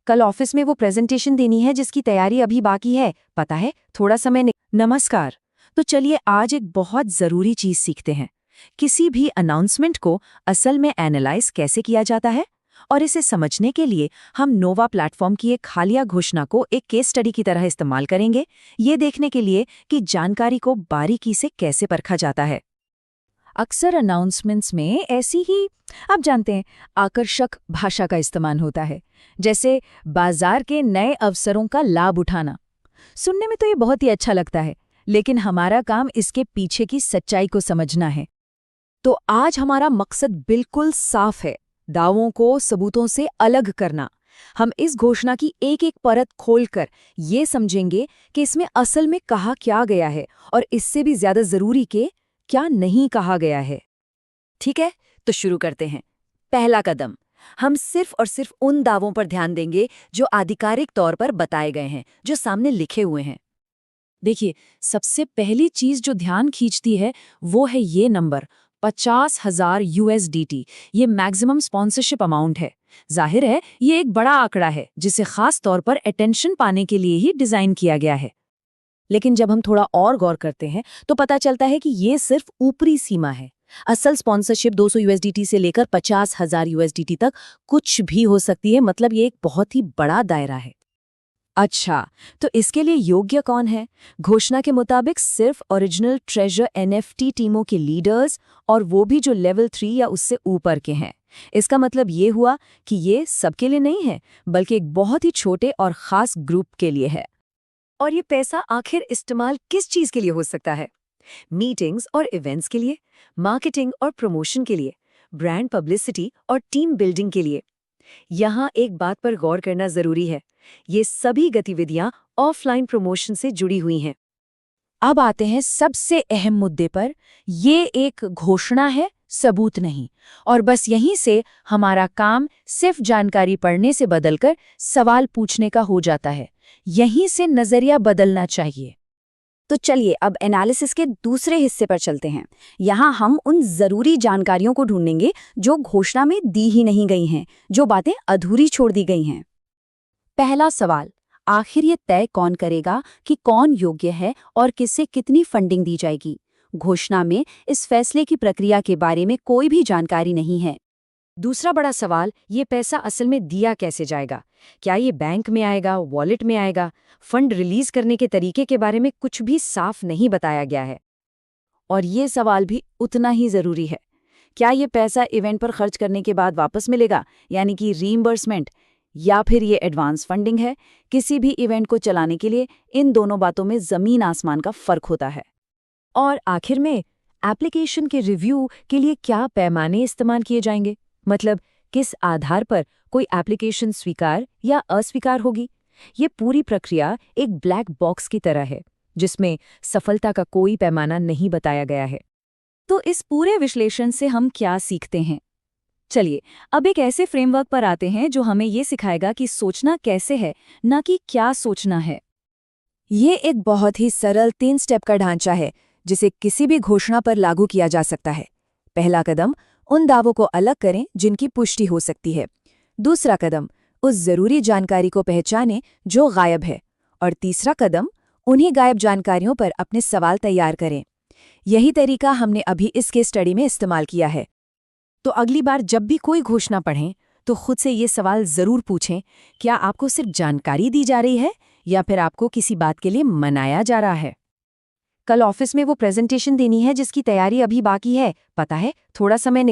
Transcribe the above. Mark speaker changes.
Speaker 1: कल ऑफिस में वो प्रेजेंटेशन देनी है जिसकी तैयारी अभी बाकी है, पता है, थोड़ा समय नमस्कार। तो चलिए आज एक बहुत ज़रूरी चीज़ सीखते हैं। किसी भी अनाउंसमेंट को असल में एनालाइज कैसे किया जाता है, और इसे समझने के लिए हम नोवा प्लेटफॉर्म की एक हालिया घोषणा को एक केस स्टडी की तरह इस्तेमाल करेंगे, ये देखने के लिए कि जानकारी को बारीकी से कैसे परखा जाता है। अक्सर अनाउंसमेंट्स में ऐसी ही, आप जानते हैं, आकर्षक भाषा का इस्तेमाल होता है, जैसे बाजार के नए अवसरों का लाभ उठाना। सुनने में तो ये बहुत ही अच्छा लगता है, लेकिन हमारा काम इसके पीछे की सच्चाई को समझना है। तो आज हमारा मकसद बिल्कुल साफ है, दावों को सबूतों से अलग करना। हम इस घोषणा की एक एक परत खोलकर ये समझेंगे कि इसमें असल में कहा क्या गया है, और इससे भी ज्यादा जरूरी कि क्या नहीं कहा गया है। ठीक है, तो शुरू करते हैं। पहला कदम, हम सिर्फ और सिर्फ उन दावों पर ध्यान देंगे जो आधिकारिक तौर पर बताए गए हैं, जो सामने लिखे हुए हैं। देखिए, सबसे पहली चीज जो ध्यान खींचती है वो है ये नंबर, 50,000 USDT। ये मैक्सिमम स्पॉन्सरशिप अमाउंट है। जाहिर है, ये एक बड़ा आंकड़ा है जिसे खास तौर पर अटेंशन पाने के लिए ही डिजाइन किया गया है। लेकिन जब हम थोड़ा और गौर करते हैं तो पता चलता है कि ये सिर्फ ऊपरी सीमा है। असल स्पॉन्सरशिप 200 USDT से लेकर 50,000 USDT तक कुछ भी हो सकती है, मतलब ये एक बहुत ही बड़ा दायरा है। अच्छा, तो इसके लिए योग्य कौन है? घोषणा के मुताबिक सिर्फ ओरिजिनल ट्रेजर NFT टीमों के लीडर्स, और वो भी जो लेवल 3 या उससे ऊपर के हैं। इसका मतलब ये हुआ कि ये सबके लिए नहीं है, बल्कि एक बहुत ही छोटे और खास ग्रुप के लिए है। और ये पैसा आखिर इस्तेमाल किस चीज के लिए हो सकता है? मीटिंग्स और इवेंट्स के लिए, मार्केटिंग और प्रमोशन के लिए, ब्रांड पब्लिसिटी और टीम बिल्डिंग के लिए। यहाँ एक बात पर गौर करना जरूरी है, ये सभी गतिविधियां ऑफलाइन प्रमोशन से जुड़ी हुई हैं। अब आते हैं सबसे अहम मुद्दे पर। ये एक घोषणा है, सबूत नहीं। और बस यहीं से हमारा काम सिर्फ जानकारी पढ़ने से बदलकर सवाल पूछने का हो जाता है। यहीं से नजरिया बदलना चाहिए।
Speaker 2: तो चलिए अब एनालिसिस के दूसरे हिस्से पर चलते हैं। यहाँ हम उन जरूरी जानकारियों को ढूंढेंगे जो घोषणा में दी ही नहीं गई हैं, जो बातें अधूरी छोड़ दी गई हैं। पहला सवाल, आखिर ये तय कौन करेगा कि कौन योग्य है और किससे कितनी फंडिंग दी जाएगी? घोषणा में इस फैसले की प्रक्रिया के बारे में कोई भी जानकारी नहीं है।
Speaker 1: दूसरा बड़ा सवाल, ये पैसा असल में दिया कैसे जाएगा? क्या ये बैंक में आएगा, वॉलेट में आएगा? फंड रिलीज करने के तरीके के बारे में कुछ भी साफ नहीं बताया गया है। और ये सवाल भी उतना ही जरूरी है, क्या ये पैसा इवेंट पर खर्च करने के बाद वापस मिलेगा, यानी कि रीइंबर्समेंट, या फिर ये एडवांस फंडिंग है किसी भी इवेंट को चलाने के लिए? इन दोनों बातों में जमीन आसमान का फर्क होता है। और आखिर में एप्लीकेशन के रिव्यू के लिए क्या पैमाने इस्तेमाल किए जाएंगे? मतलब किस आधार पर कोई एप्लीकेशन स्वीकार या अस्वीकार होगी? ये पूरी प्रक्रिया एक ब्लैक बॉक्स की तरह है, जिसमें सफलता का कोई पैमाना नहीं बताया गया है। तो इस पूरे विश्लेषण से हम क्या सीखते हैं? चलिए अब एक ऐसे फ्रेमवर्क पर आते हैं जो हमें ये सिखाएगा कि सोचना कैसे है, ना कि क्या सोचना है। ये एक बहुत ही सरल 3 स्टेप का ढांचा है जिसे किसी भी घोषणा पर लागू किया जा सकता है। पहला कदम, उन दावों को अलग करें जिनकी पुष्टि हो सकती है। दूसरा कदम, उस जरूरी जानकारी को पहचानें जो गायब है। और तीसरा कदम, उन्हीं गायब जानकारियों पर अपने सवाल तैयार करें। यही तरीका हमने अभी इस केस स्टडी में इस्तेमाल किया है। तो अगली बार जब भी कोई घोषणा पढ़ें तो खुद से ये सवाल जरूर पूछें, क्या आपको सिर्फ जानकारी दी जा रही है या फिर आपको किसी बात के लिए मनाया जा रहा है? कल ऑफिस में वो प्रेजेंटेशन देनी है जिसकी तैयारी अभी बाकी है, पता है, थोड़ा समय